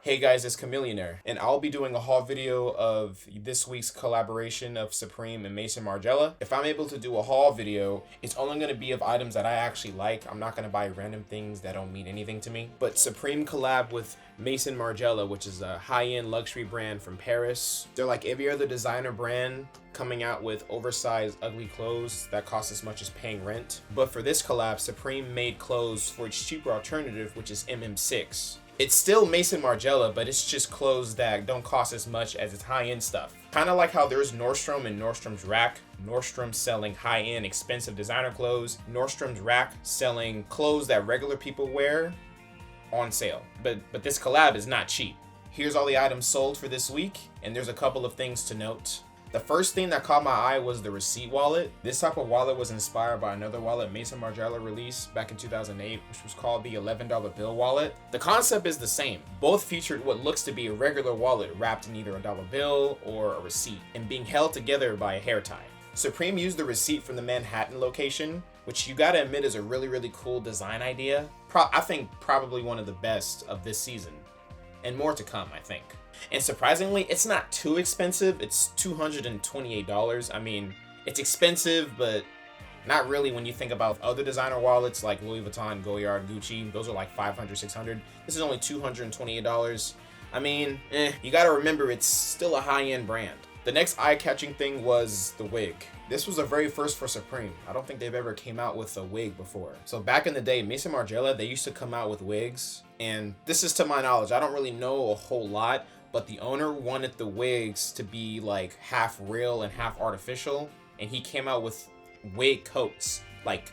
Hey guys, it's khameleonsz, and I'll be doing a haul video of this week's collaboration of Supreme and Maison Margiela. If I'm able to do a haul video, it's only going to be of items that I actually like. I'm not going to buy random things that don't mean anything to me. But Supreme collab with Maison Margiela, which is a high-end luxury brand from Paris. They're like every other designer brand coming out with oversized, ugly clothes that cost as much as paying rent. But for this collab, Supreme made clothes for its cheaper alternative, which is MM6. It's still Maison Margiela, but it's just clothes that don't cost as much as its high-end stuff. Kind of like how there's Nordstrom and Nordstrom's Rack. Nordstrom selling high-end, expensive designer clothes. Nordstrom's Rack selling clothes that regular people wear on sale. But this collab is not cheap. Here's all the items sold for this week, and there's a couple of things to note. The first thing that caught my eye was the receipt wallet. This type of wallet was inspired by another wallet Maison Margiela released back in 2008, which was called the $11 bill wallet. The concept is the same. Both featured what looks to be a regular wallet wrapped in either a dollar bill or a receipt and being held together by a hair tie. Supreme used the receipt from the Manhattan location, which you gotta admit is a really cool design idea. I think probably one of the best of this season, and more to come, I think. And surprisingly, it's not too expensive. It's $228. I mean, it's expensive, but not really when you think about other designer wallets like Louis Vuitton, Goyard, Gucci. Those are like $500, $600. This is only $228. I mean, you gotta remember it's still a high-end brand. The next eye-catching thing was the wig. This was a very first for Supreme. I don't think they've ever came out with a wig before. So back in the day, Maison Margiela, they used to come out with wigs. And this is to my knowledge. I don't really know a whole lot, but the owner wanted the wigs to be like half real and half artificial. And he came out with wig coats. Like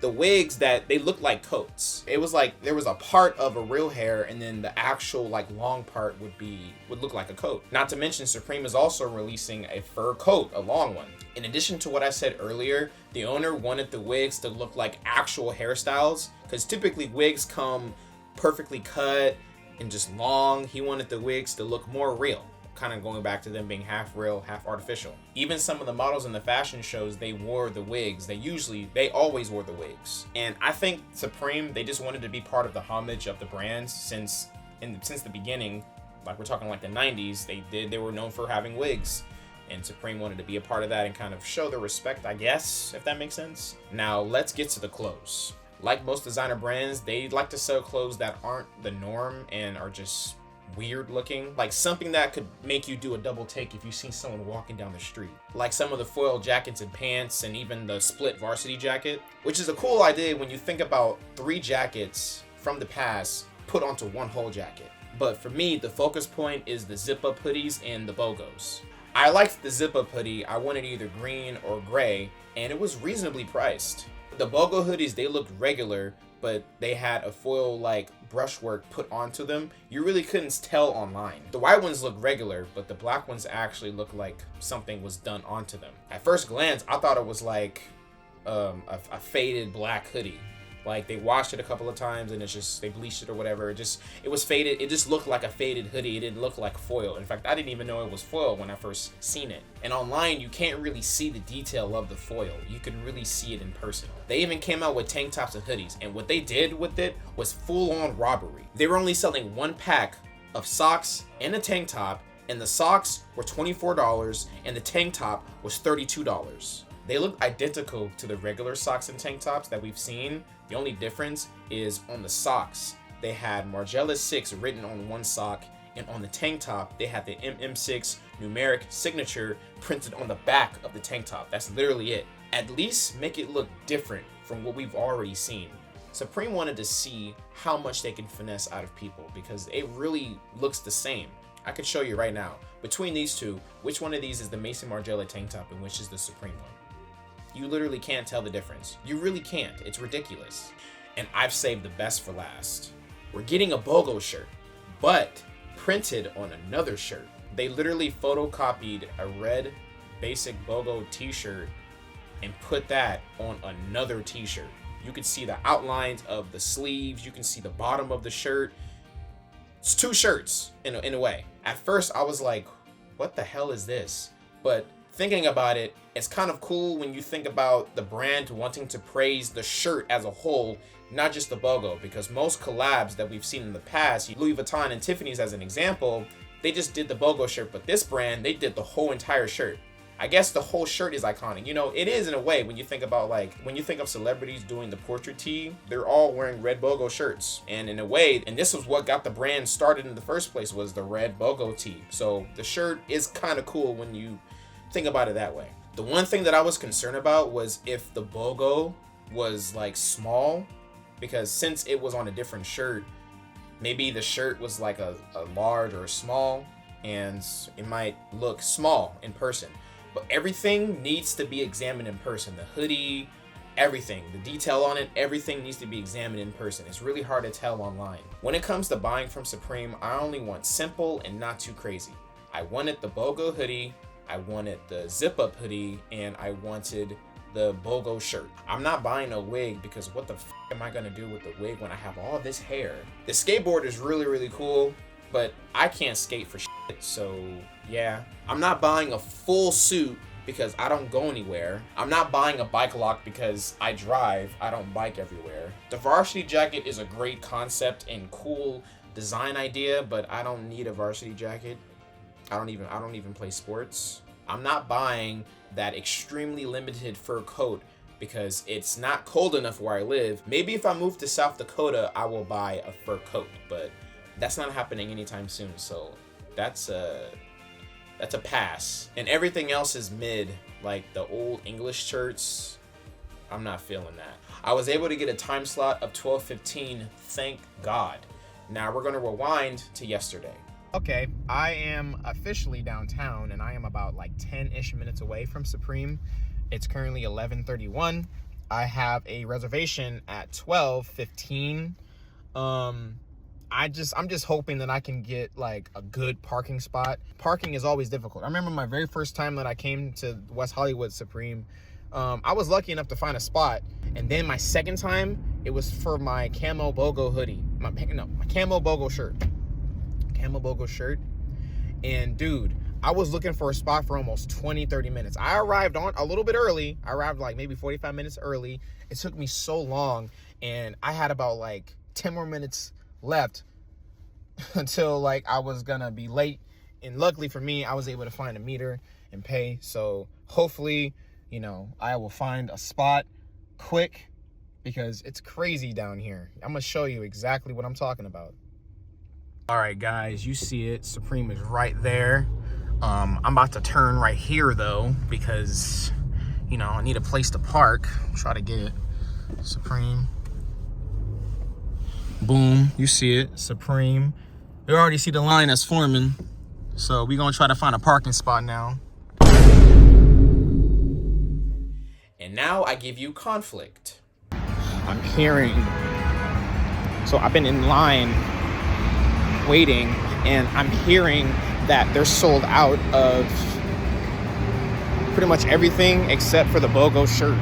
the wigs that they look like coats. It was like there was a part of a real hair and then the actual like long part would look like a coat. Not to mention Supreme is also releasing a fur coat, a long one. In addition to what I said earlier, the owner wanted the wigs to look like actual hairstyles because typically wigs come perfectly cut and just long. He wanted the wigs to look more real, kind of going back to them being half real, half artificial. Even some of the models in the fashion shows, they wore the wigs. They always wore the wigs. And I think Supreme, they just wanted to be part of the homage of the brands since the beginning. Like we're talking like the 90s, they were known for having wigs. And Supreme wanted to be a part of that and kind of show the respect, I guess, if that makes sense. Now let's get to the clothes. Like most designer brands, they like to sell clothes that aren't the norm and are just weird looking. Like something that could make you do a double take if you see someone walking down the street. Like some of the foil jackets and pants and even the split varsity jacket, which is a cool idea when you think about 3 jackets from the past put onto one whole jacket. But for me, the focus point is the zip-up hoodies and the bogos. I liked the zip-up hoodie. I wanted either green or gray, and it was reasonably priced. The bogo hoodies, they looked regular, but they had a foil like brushwork put onto them. You really couldn't tell online. The white ones look regular, but the black ones actually look like something was done onto them. At first glance, I thought it was like a faded black hoodie. Like they washed it a couple of times and they bleached it or whatever. It was faded. It just looked like a faded hoodie. It didn't look like foil. In fact, I didn't even know it was foil when I first seen it. And online, you can't really see the detail of the foil. You can really see it in person. They even came out with tank tops and hoodies. And what they did with it was full-on robbery. They were only selling 1 pack of socks and a tank top. And the socks were $24 and the tank top was $32. They look identical to the regular socks and tank tops that we've seen. The only difference is on the socks, they had Margiela 6 written on one sock, and on the tank top, they had the MM6 numeric signature printed on the back of the tank top. That's literally it. At least make it look different from what we've already seen. Supreme wanted to see how much they can finesse out of people because it really looks the same. I could show you right now. Between these two, which one of these is the Maison Margiela tank top and which is the Supreme one? You literally can't tell the difference. You really can't. It's ridiculous. And I've saved the best for last. We're getting a BOGO shirt, but printed on another shirt. They literally photocopied a red basic BOGO t-shirt and put that on another t-shirt. You can see the outlines of the sleeves. You can see the bottom of the shirt. It's 2 shirts in a way. At first, I was like, what the hell is this? But thinking about it, it's kind of cool when you think about the brand wanting to praise the shirt as a whole, not just the BOGO, because most collabs that we've seen in the past, Louis Vuitton and Tiffany's as an example, they just did the BOGO shirt, but this brand, they did the whole entire shirt. I guess the whole shirt is iconic. You know, it is in a way when you think about, like, when you think of celebrities doing the portrait tee, they're all wearing red BOGO shirts. And in a way, and this was what got the brand started in the first place, was the red BOGO tee. So the shirt is kind of cool when you think about it that way. The one thing that I was concerned about was if the BOGO was like small, because since it was on a different shirt, maybe the shirt was like a large or a small, and it might look small in person. But everything needs to be examined in person. The hoodie, everything, the detail on it, everything needs to be examined in person. It's really hard to tell online. When it comes to buying from Supreme, I only want simple and not too crazy. I wanted the BOGO hoodie, I wanted the zip-up hoodie, and I wanted the BOGO shirt. I'm not buying a wig because what the f am I gonna do with the wig when I have all this hair? The skateboard is really, really cool, but I can't skate for shit, so yeah. I'm not buying a full suit because I don't go anywhere. I'm not buying a bike lock because I drive, I don't bike everywhere. The varsity jacket is a great concept and cool design idea, but I don't need a varsity jacket. I don't even play sports. I'm not buying that extremely limited fur coat because it's not cold enough where I live. Maybe if I move to South Dakota, I will buy a fur coat, but that's not happening anytime soon. So that's a pass. And everything else is mid, like the old English shirts. I'm not feeling that. I was able to get a time slot of 12:15, thank God. Now we're gonna rewind to yesterday. Okay, I am officially downtown and I am about like 10-ish minutes away from Supreme. It's currently 11:31. I have a reservation at 12:15. I'm just hoping that I can get like a good parking spot. Parking is always difficult. I remember my very first time that I came to West Hollywood Supreme, I was lucky enough to find a spot. And then my second time, it was for my camo BOGO hoodie. My camo BOGO shirt. Camo BOGO shirt. And dude, I was looking for a spot for almost 20-30 minutes. I arrived on a little bit early. I arrived like maybe 45 minutes early. It took me so long, and I had about like 10 more minutes left until like I was gonna be late. And luckily for me, I was able to find a meter and pay. So hopefully, you know, I will find a spot quick because it's crazy down here. I'm gonna show you exactly what I'm talking about. All right, guys, you see it. Supreme is right there. I'm about to turn right here though because, you know, I need a place to park. Try to get it. Supreme. Boom, you see it. Supreme. You already see the line that's forming. So we're gonna try to find a parking spot now. And now I give you conflict. I'm hearing. So I've been in line waiting, and I'm hearing that they're sold out of pretty much everything except for the BOGO shirt.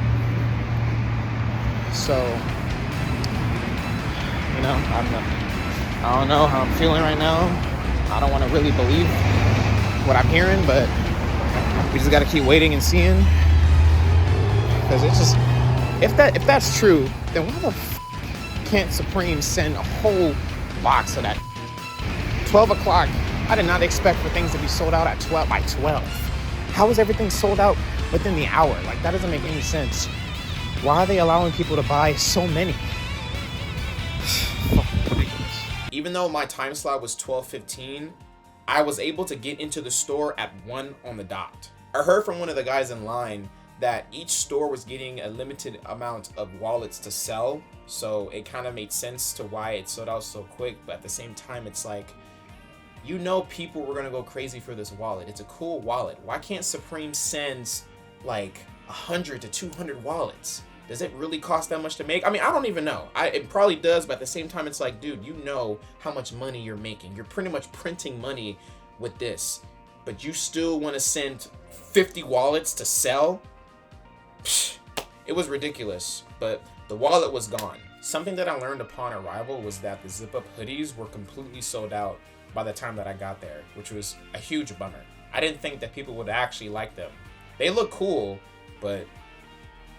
So, you know, I don't know how I'm feeling right now. I don't want to really believe what I'm hearing, but we just got to keep waiting and seeing. Because it's just, if that's true, then why the f can't Supreme send a whole box of that? 12 o'clock, I did not expect for things to be sold out at 12 by 12. How is everything sold out within the hour? Like, that doesn't make any sense. Why are they allowing people to buy so many? Even though my time slot was 12:15, I was able to get into the store at 1 on the dot. I heard from one of the guys in line that each store was getting a limited amount of wallets to sell, so it kind of made sense to why it sold out so quick. But at the same time, it's like, you know, people were gonna go crazy for this wallet. It's a cool wallet. Why can't Supreme send like 100 to 200 wallets? Does it really cost that much to make? I mean, I don't even know. It probably does, but at the same time, it's like, dude, you know how much money you're making. You're pretty much printing money with this, but you still want to send 50 wallets to sell? Psh, it was ridiculous, but the wallet was gone. Something that I learned upon arrival was that the zip-up hoodies were completely sold out by the time that I got there, which was a huge bummer. I didn't think that people would actually like them. They look cool, but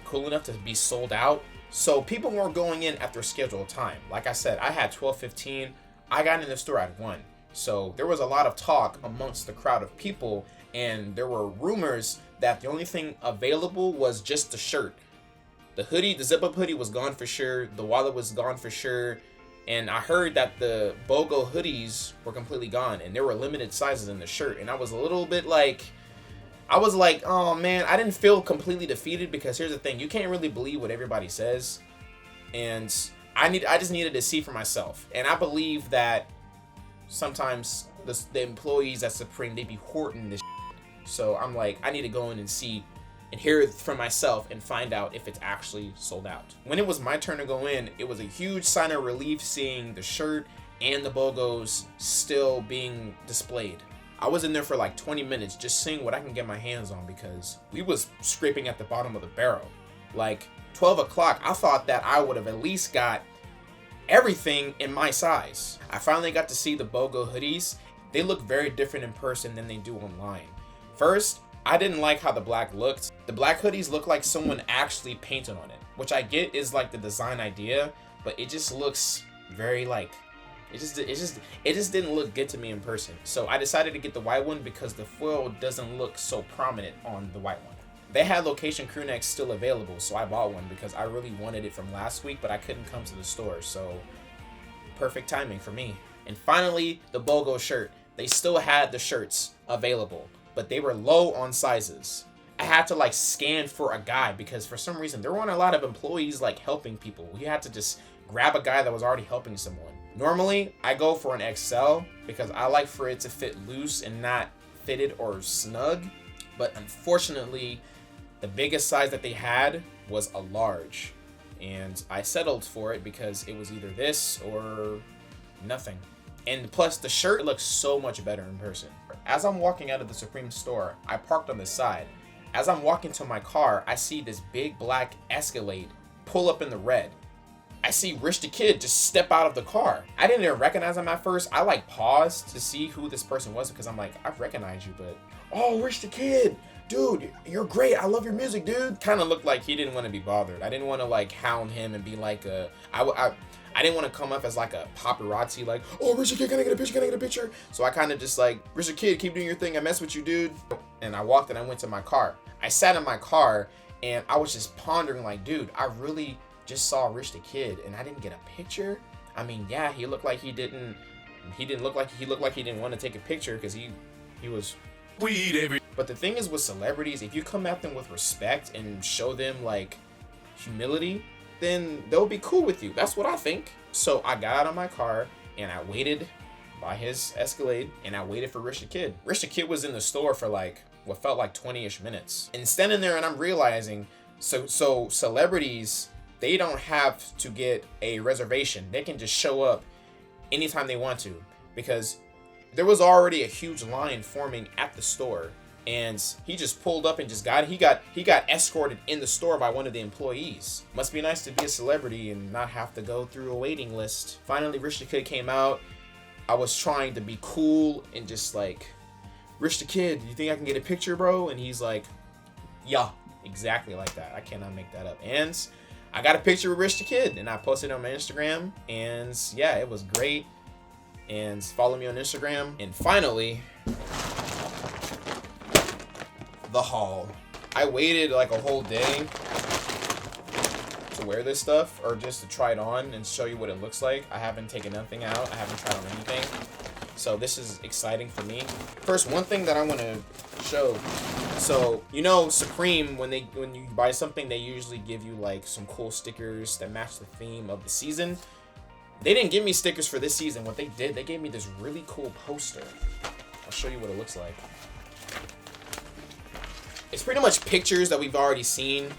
cool enough to be sold out. So people weren't going in at their scheduled time. Like I said, I had 12:15. I got in the store at 1. So there was a lot of talk amongst the crowd of people, and there were rumors that the only thing available was just the shirt. The hoodie, the zip-up hoodie was gone for sure. The wallet was gone for sure. And I heard that the BOGO hoodies were completely gone, and there were limited sizes in the shirt. And I was a little bit like, oh man, I didn't feel completely defeated, because here's the thing, you can't really believe what everybody says. And I just needed to see for myself. And I believe that sometimes the employees at Supreme, they be hoarding this shit. So I'm like, I need to go in and see and hear it for myself and find out if it's actually sold out. When it was my turn to go in, it was a huge sign of relief seeing the shirt and the BOGOs still being displayed. I was in there for like 20 minutes just seeing what I can get my hands on, because we was scraping at the bottom of the barrel. Like 12 o'clock, I thought that I would have at least got everything in my size. I finally got to see the BOGO hoodies. They look very different in person than they do online. First, I didn't like how the black looked. The black hoodies look like someone actually painted on it, which I get is like the design idea, but it just looks very like, it just didn't look good to me in person. So I decided to get the white one because the foil doesn't look so prominent on the white one. They had location crew necks still available, so I bought one because I really wanted it from last week, but I couldn't come to the store, so perfect timing for me. And finally, the BOGO shirt. They still had the shirts available, but they were low on sizes. I had to like scan for a guy because for some reason there weren't a lot of employees like helping people. You had to just grab a guy that was already helping someone. Normally, I go for an XL because I like for it to fit loose and not fitted or snug, but unfortunately, the biggest size that they had was a large, and I settled for it because it was either this or nothing. And plus, the shirt looks so much better in person. As I'm walking out of the Supreme store, I parked on the side. As I'm walking to my car, I see this big black Escalade pull up in the red. I see Rich the Kid just step out of the car. I didn't even recognize him at first. I like paused to see who this person was because I'm like, I've recognized you, but oh, Rich the Kid. Dude, you're great. I love your music, dude. Kind of looked like he didn't want to be bothered. I didn't want to like hound him and be like I didn't want to come up as like a paparazzi, like, oh, Richard Kid, can I get a picture? Can I get a picture? So I kind of just like, Richard Kid, keep doing your thing. I mess with you, dude. And I walked and I went to my car. I sat in my car and I was just pondering like, dude, I really just saw Rich the Kid and I didn't get a picture. I mean, yeah, he looked like he didn't look like he didn't want to take a picture because he was weed every. But the thing is with celebrities, if you come at them with respect and show them like humility, then they'll be cool with you. That's what I think. So I got out of my car and I waited by his Escalade and I waited for Rich the Kid. Rich the Kid was in the store for like what felt like 20-ish minutes. And standing there and I'm realizing, so celebrities, they don't have to get a reservation. They can just show up anytime they want to, because there was already a huge line forming at the store. And he just pulled up and just he got escorted in the store by one of the employees. Must be nice to be a celebrity and not have to go through a waiting list. Finally, Rich the Kid came out. I was trying to be cool and just like, Rich the Kid, you think I can get a picture, bro? And he's like, yeah, exactly like that. I cannot make that up. And I got a picture with Rich the Kid and I posted it on my Instagram. And yeah, it was great. And follow me on Instagram. And finally, the haul. I waited like a whole day to wear this stuff or just to try it on and show you what it looks like. I haven't taken nothing out. I haven't tried on anything. So this is exciting for me. First, one thing that I want to show. So, you know, Supreme, when you buy something, they usually give you like some cool stickers that match the theme of the season. They didn't give me stickers for this season. What they did, they gave me this really cool poster. I'll show you what it looks like. It's pretty much pictures that we've already seen.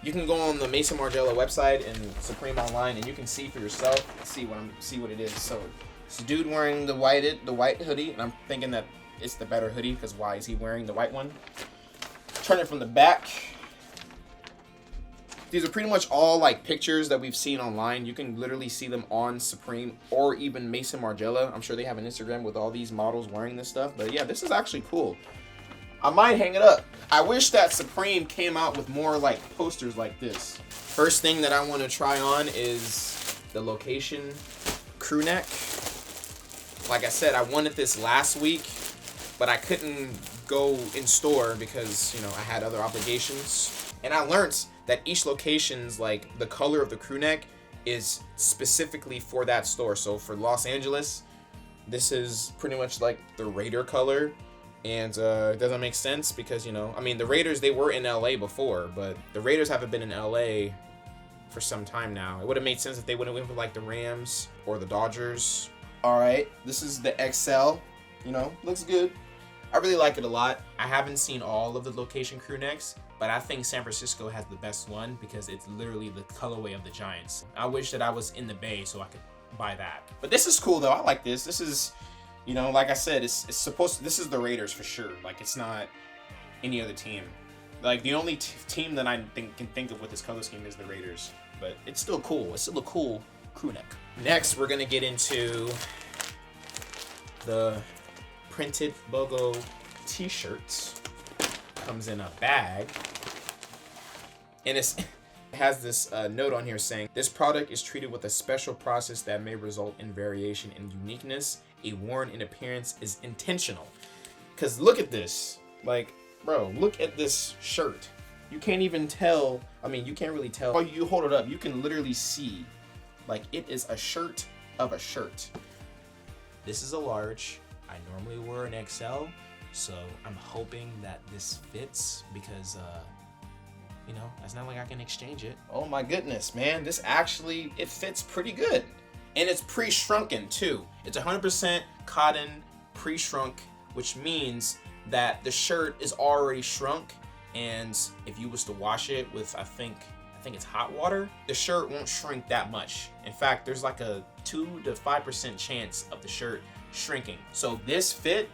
You can go on the Maison Margiela website and Supreme Online, and you can see for yourself. See what it is. So it's a dude wearing the white hoodie, and I'm thinking that it's the better hoodie because why is he wearing the white one? Turn it from the back. These are pretty much all like pictures that we've seen online. You can literally see them on Supreme or even Maison Margiela. I'm sure they have an Instagram with all these models wearing this stuff. But yeah, this is actually cool. I might hang it up. I wish that Supreme came out with more like posters like this. First thing that I want to try on is the Location crew neck. Like I said, I wanted this last week, but I couldn't go in store because, you know, I had other obligations. And I learned that each location's, like, the color of the crew neck is specifically for that store. So for Los Angeles, this is pretty much like the Raider color. And it doesn't make sense because, you know, I mean, the Raiders, they were in LA before, but the Raiders haven't been in LA for some time now. It would have made sense if they would have went for like the Rams or the Dodgers. All right, this is the XL, you know, looks good. I really like it a lot. I haven't seen all of the Location crew necks, but I think San Francisco has the best one because it's literally the colorway of the Giants. I wish that I was in the Bay so I could buy that. But this is cool though. I like this. This is, you know, like I said, it's supposed to, this is the Raiders for sure. Like, it's not any other team. Like, the only team that I can think of with this color scheme is the Raiders. But it's still cool. It's still a cool crew neck. Next, we're gonna get into the printed BOGO t-shirts. Comes in a bag. And it has this note on here saying, this product is treated with a special process that may result in variation in uniqueness. A worn-in appearance is intentional. Because look at this. Like, bro, look at this shirt. You can't even tell. I mean, you can't really tell. Oh, you hold it up, you can literally see. Like, it is a shirt of a shirt. This is a large. I normally wear an XL, so I'm hoping that this fits because, you know, it's not like I can exchange it. Oh my goodness, man. This actually, it fits pretty good. And it's pre-shrunken too. It's 100% cotton pre-shrunk, which means that the shirt is already shrunk. And if you was to wash it with, I think it's hot water, the shirt won't shrink that much. In fact, there's like a 2 to 5% chance of the shirt shrinking. So this fit,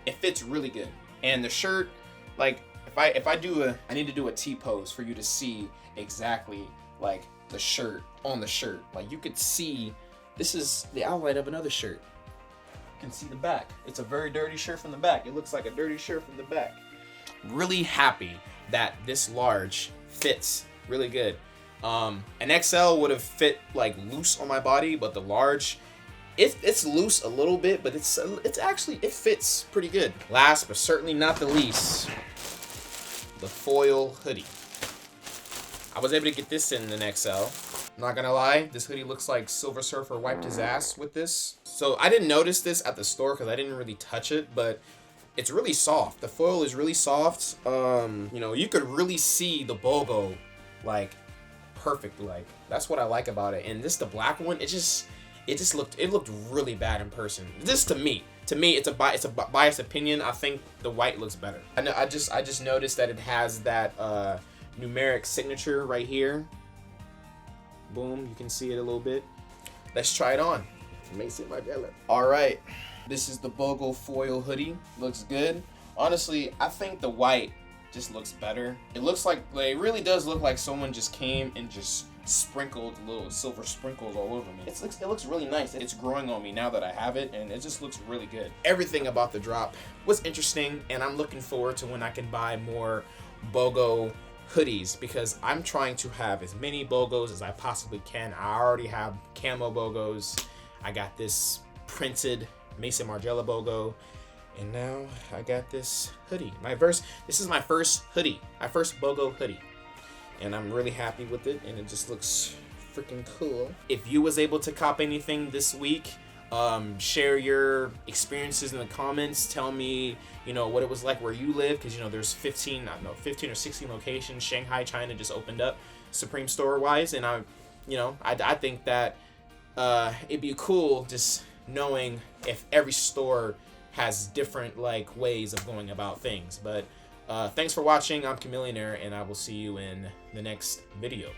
it fits really good. And the shirt, like, if I do I need to do a T-pose for you to see exactly like the shirt on the shirt. Like, you could see, this is the outline of another shirt. You can see the back. It's a very dirty shirt from the back. It looks like a dirty shirt from the back. Really happy that this large fits really good. An XL would have fit like loose on my body, but the large, it's loose a little bit, but it's actually, it fits pretty good. Last but certainly not the least, the foil hoodie. I was able to get this in an XL. Not gonna lie, this hoodie looks like Silver Surfer wiped his ass with this. So I didn't notice this at the store because I didn't really touch it, but it's really soft. The foil is really soft. You know, you could really see the BOGO like perfectly. Like, that's what I like about it. And this, the black one, it looked really bad in person. This to me, it's a biased opinion. I think the white looks better. I just noticed that it has that numeric signature right here. Boom, you can see it a little bit. Let's try it on. Maison Margiela. All right, this is the BOGO foil hoodie. Looks good. Honestly, I think the white just looks better. It looks like, it really does look like someone just came and just sprinkled little silver sprinkles all over me. It looks really nice. It's growing on me now that I have it, and it just looks really good. Everything about the drop was interesting, and I'm looking forward to when I can buy more BOGO hoodies because I'm trying to have as many BOGOs as I possibly can. I already have camo BOGOs. I got this printed Maison Margiela BOGO, and now I got this hoodie. This is my first hoodie, my first BOGO hoodie, and I'm really happy with it, and it just looks freaking cool. If you was able to cop anything this week, share your experiences in the comments. Tell me, you know, what it was like where you live, because, you know, there's 15 or 16 locations. Shanghai, China just opened up Supreme store wise, and I think that it'd be cool just knowing if every store has different like ways of going about things. But thanks for watching. I'm khameleonsz, and I will see you in the next video.